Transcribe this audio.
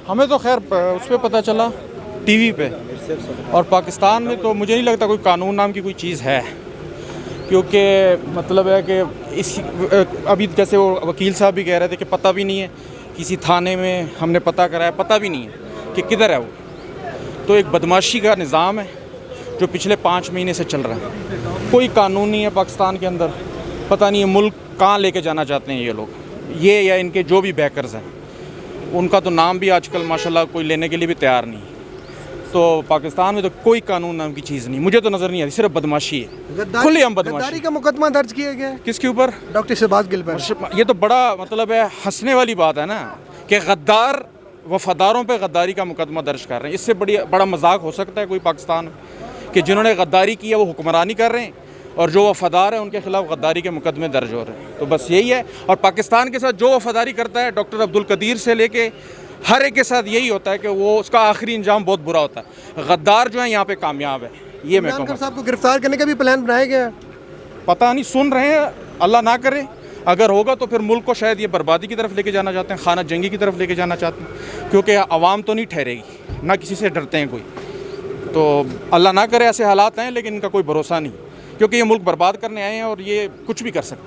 ہمیں تو خیر اس پہ پتہ چلا ٹی وی پہ، اور پاکستان میں تو مجھے نہیں لگتا کوئی قانون نام کی کوئی چیز ہے، کیونکہ مطلب ہے کہ اس ابھی جیسے وہ وکیل صاحب بھی کہہ رہے تھے کہ پتہ بھی نہیں ہے، کسی تھانے میں ہم نے پتہ کرایا، پتہ بھی نہیں ہے کہ کدھر ہے وہ۔ تو ایک بدماشی کا نظام ہے جو پچھلے 5 مہینے سے چل رہا ہے، کوئی قانون نہیں ہے پاکستان کے اندر، پتہ نہیں ہے ملک کہاں لے کے جانا چاہتے ہیں یہ لوگ، یہ یا ان کے جو بھی بیکرز ہیں، ان کا تو نام بھی آج کل ماشاءاللہ کوئی لینے کے لیے بھی تیار نہیں۔ تو پاکستان میں تو کوئی قانون نام کی چیز نہیں، مجھے تو نظر نہیں آتی، صرف بدماشی ہے، کھلی عام بدماشی۔ غداری کا مقدمہ درج کیا گیا ہے کس کے اوپر؟ ڈاکٹر شہباز گل پر۔ یہ تو بڑا مطلب ہے ہنسنے والی بات ہے نا کہ غدار وفاداروں پہ غداری کا مقدمہ درج کر رہے ہیں، اس سے بڑا مذاق ہو سکتا ہے کوئی پاکستان میں کہ جنہوں نے غداری کی ہے وہ حکمرانی کر رہے ہیں، اور جو وفادار ہیں ان کے خلاف غداری کے مقدمے درج ہو رہے ہیں۔ تو بس یہی ہے، اور پاکستان کے ساتھ جو وفاداری کرتا ہے ڈاکٹر عبدالقدیر سے لے کے ہر ایک کے ساتھ یہی ہوتا ہے کہ وہ اس کا آخری انجام بہت برا ہوتا ہے۔ غدار جو ہیں یہاں پہ کامیاب ہے، یہ میں عمران کہوں خان گا۔ صاحب کو گرفتار کرنے کا بھی پلان بنایا گیا ہے۔ پتہ نہیں، سن رہے ہیں، اللہ نہ کرے اگر ہوگا تو پھر ملک کو شاید یہ بربادی کی طرف لے کے جانا چاہتے ہیں، خانہ جنگی کی طرف لے کے جانا چاہتے ہیں، کیونکہ عوام تو نہیں ٹھہرے گی، نہ کسی سے ڈرتے ہیں کوئی۔ تو اللہ نہ کرے ایسے حالات ہیں، لیکن ان کا کوئی بھروسہ نہیں، کیونکہ یہ ملک برباد کرنے آئے ہیں اور یہ کچھ بھی کر سکتے ہیں۔